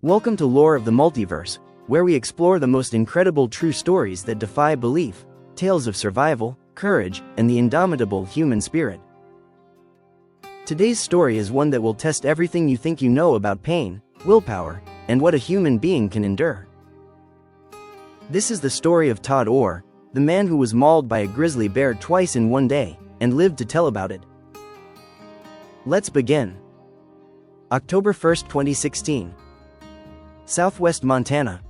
Welcome to Lore of the Multiverse, where we explore the most incredible true stories that defy belief, tales of survival, courage, and the indomitable human spirit. Today's story is one that will test everything you think you know about pain, willpower, and what a human being can endure. This is the story of Todd Orr, the man who was mauled by a grizzly bear twice in one day, and lived to tell about it. Let's begin. October 1, 2016. Southwest Montana.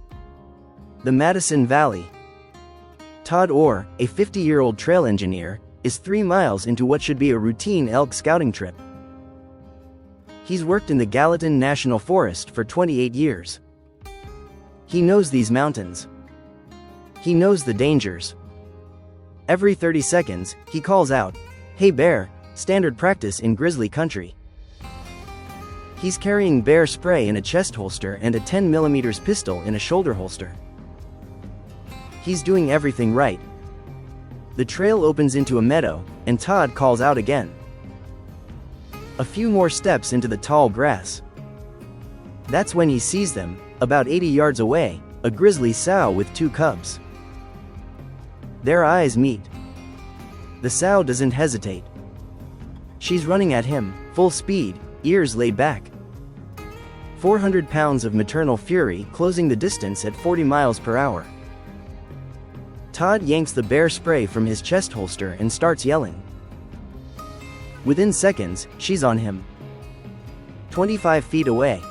The Madison Valley. Todd Orr, a 50-year-old trail engineer, is 3 miles into what should be a routine elk scouting trip. He's worked in the Gallatin National Forest for 28 years. He knows these mountains. He knows the dangers. Every 30 seconds, he calls out, "Hey bear," standard practice in grizzly country. He's carrying bear spray in a chest holster and a 10mm pistol in a shoulder holster. He's doing everything right. The trail opens into a meadow, and Todd calls out again. A few more steps into the tall grass. That's when he sees them, about 80 yards away, a grizzly sow with 2 cubs. Their eyes meet. The sow doesn't hesitate. She's running at him, full speed, ears laid back. 400 pounds of maternal fury closing the distance at 40 miles per hour. Todd yanks the bear spray from his chest holster and starts yelling. Within seconds, she's on him. 25 feet away.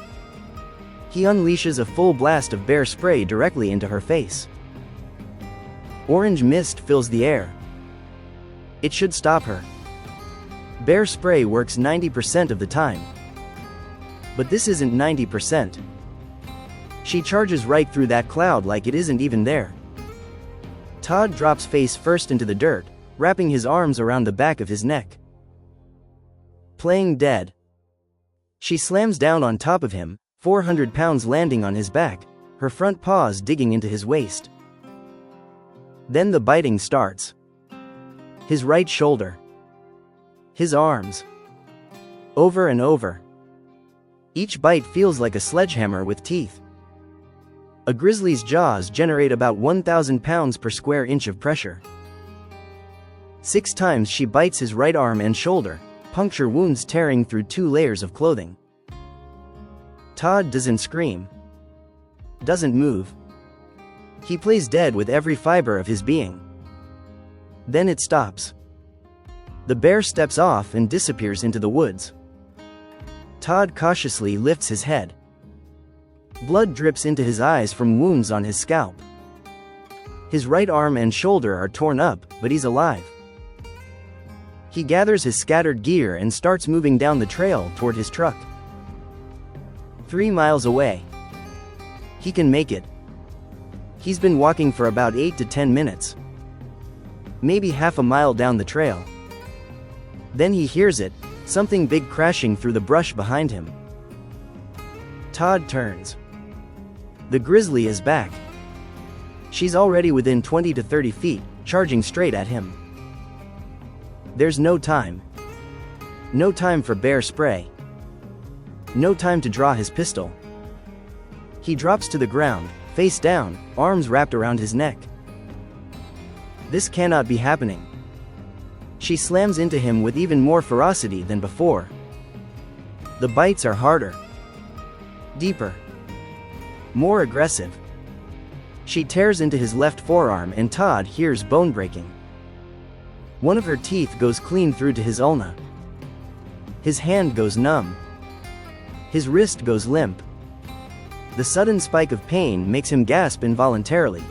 He unleashes a full blast of bear spray directly into her face. Orange mist fills the air. It should stop her. Bear spray works 90% of the time. But this isn't 90%. She charges right through that cloud like it isn't even there. Todd drops face first into the dirt, wrapping his arms around the back of his neck. Playing dead. She slams down on top of him, 400 pounds landing on his back, her front paws digging into his waist. Then the biting starts. His right shoulder. His arms. Over and over. Each bite feels like a sledgehammer with teeth. A grizzly's jaws generate about 1,000 pounds per square inch of pressure. 6 times she bites his right arm and shoulder, puncture wounds tearing through 2 layers of clothing. Todd doesn't scream. Doesn't move. He plays dead with every fiber of his being. Then it stops. The bear steps off and disappears into the woods. Todd cautiously lifts his head. Blood drips into his eyes from wounds on his scalp. His right arm and shoulder are torn up, but he's alive. He gathers his scattered gear and starts moving down the trail toward his truck. 3 miles away. He can make it. He's been walking for about 8 to 10 minutes. Maybe half a mile down the trail. Then he hears it, something big crashing through the brush behind him. Todd turns. The grizzly is back. She's already within 20 to 30 feet, charging straight at him. There's no time. No time for bear spray. No time to draw his pistol. He drops to the ground, face down, arms wrapped around his neck. This cannot be happening. She slams into him with even more ferocity than before. The bites are harder. Deeper. More aggressive. She tears into his left forearm and Todd hears bone breaking. One of her teeth goes clean through to his ulna. His hand goes numb. His wrist goes limp. The sudden spike of pain makes him gasp involuntarily.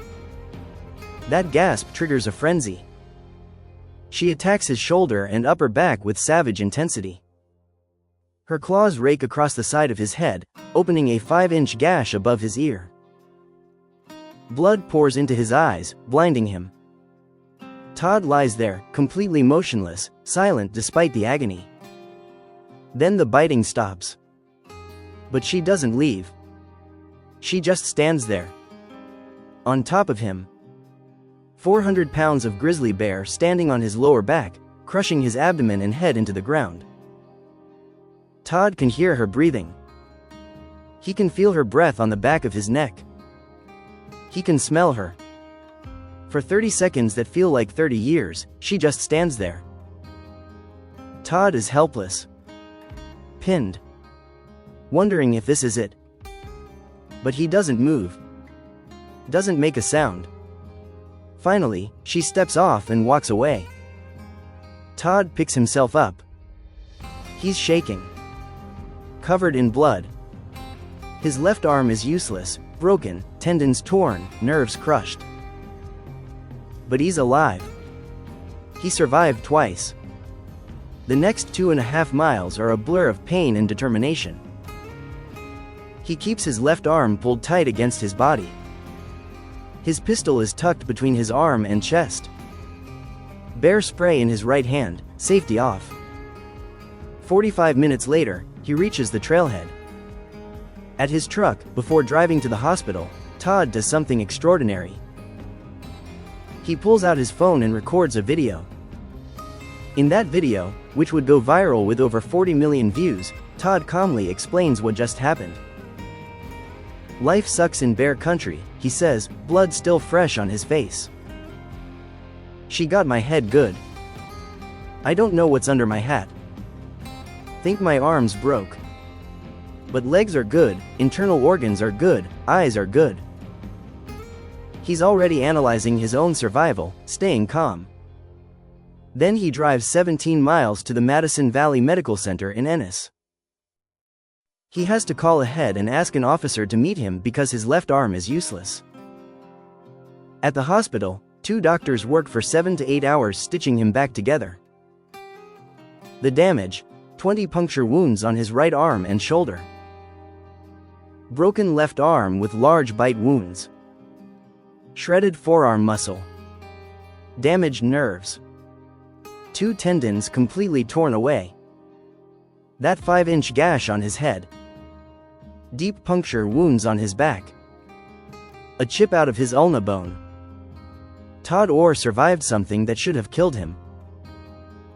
That gasp triggers a frenzy. She attacks his shoulder and upper back with savage intensity. Her claws rake across the side of his head, opening a 5-inch gash above his ear. Blood pours into his eyes, blinding him. Todd lies there, completely motionless, silent despite the agony. Then the biting stops. But she doesn't leave. She just stands there. On top of him. 400 pounds of grizzly bear standing on his lower back, crushing his abdomen and head into the ground. Todd can hear her breathing. He can feel her breath on the back of his neck. He can smell her. For 30 seconds that feel like 30 years, she just stands there. Todd is helpless. Pinned. Wondering if this is it. But he doesn't move. Doesn't make a sound. Finally, she steps off and walks away. Todd picks himself up. He's shaking. Covered in blood. His left arm is useless, broken, tendons torn, nerves crushed. But he's alive. He survived twice. The next 2.5 miles are a blur of pain and determination. He keeps his left arm pulled tight against his body. His pistol is tucked between his arm and chest. Bear spray in his right hand, safety off. 45 minutes later, he reaches the trailhead. At his truck, before driving to the hospital, Todd does something extraordinary. He pulls out his phone and records a video. In that video, which would go viral with over 40 million views, Todd calmly explains what just happened. "Life sucks in bear country," he says, blood still fresh on his face. "She got my head good. I don't know what's under my hat. Think my arms broke. But legs are good, internal organs are good, eyes are good." He's already analyzing his own survival, staying calm. Then he drives 17 miles to the Madison Valley Medical Center in Ennis. He has to call ahead and ask an officer to meet him because his left arm is useless. At the hospital, 2 doctors work for 7 to 8 hours stitching him back together. The damage: 20 puncture wounds on his right arm and shoulder. Broken left arm with large bite wounds. Shredded forearm muscle. Damaged nerves. 2 tendons completely torn away. That 5-inch gash on his head. Deep puncture wounds on his back. A chip out of his ulna bone. Todd Orr survived something that should have killed him.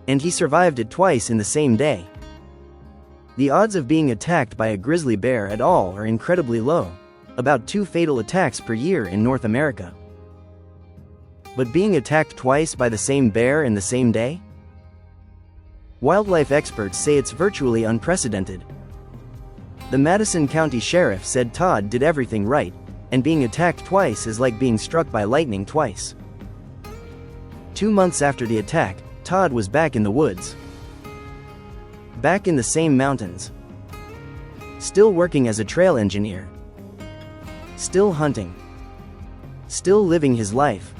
And he survived it twice in the same day. The odds of being attacked by a grizzly bear at all are incredibly low, about 2 fatal attacks per year in North America. But being attacked twice by the same bear in the same day? Wildlife experts say it's virtually unprecedented. The Madison County Sheriff said Todd did everything right, and being attacked twice is like being struck by lightning twice. 2 months after the attack, Todd was back in the woods. Back in the same mountains. Still working as a trail engineer. Still hunting. Still living his life.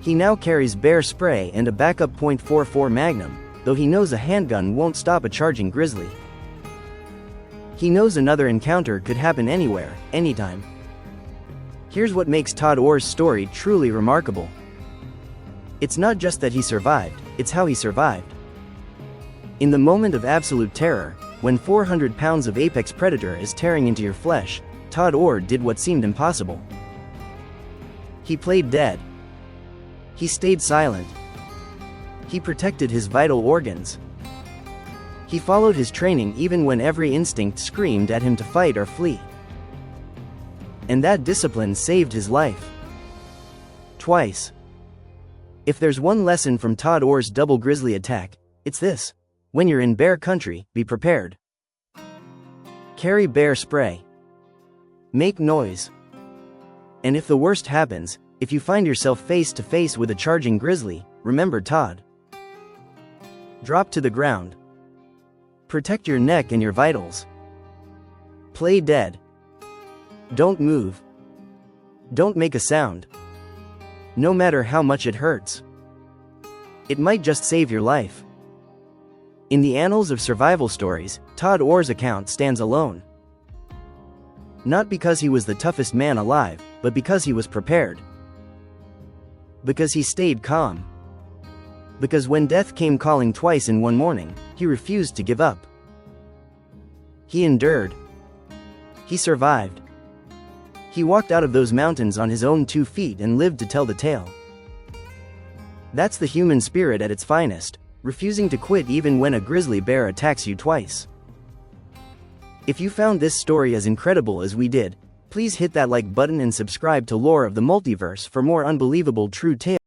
He now carries bear spray and a backup .44 Magnum, though he knows a handgun won't stop a charging grizzly. He knows another encounter could happen anywhere, anytime. Here's what makes Todd Orr's story truly remarkable. It's not just that he survived, it's how he survived. In the moment of absolute terror, when 400 pounds of apex predator is tearing into your flesh, Todd Orr did what seemed impossible. He played dead. He stayed silent. He protected his vital organs. He followed his training even when every instinct screamed at him to fight or flee. And that discipline saved his life. Twice. If there's one lesson from Todd Orr's double grizzly attack, it's this: when you're in bear country, be prepared. Carry bear spray. Make noise. And if the worst happens, if you find yourself face to face with a charging grizzly, remember Todd. Drop to the ground. Protect your neck and your vitals. Play dead. Don't move. Don't make a sound. No matter how much it hurts. It might just save your life. In the annals of survival stories, Todd Orr's account stands alone. Not because he was the toughest man alive, but because he was prepared. Because he stayed calm. Because when death came calling twice in one morning, he refused to give up. He endured. He survived. He walked out of those mountains on his own 2 feet and lived to tell the tale. That's the human spirit at its finest, refusing to quit even when a grizzly bear attacks you twice. If you found this story as incredible as we did, please hit that like button and subscribe to Lore of the Multiverse for more unbelievable true tales.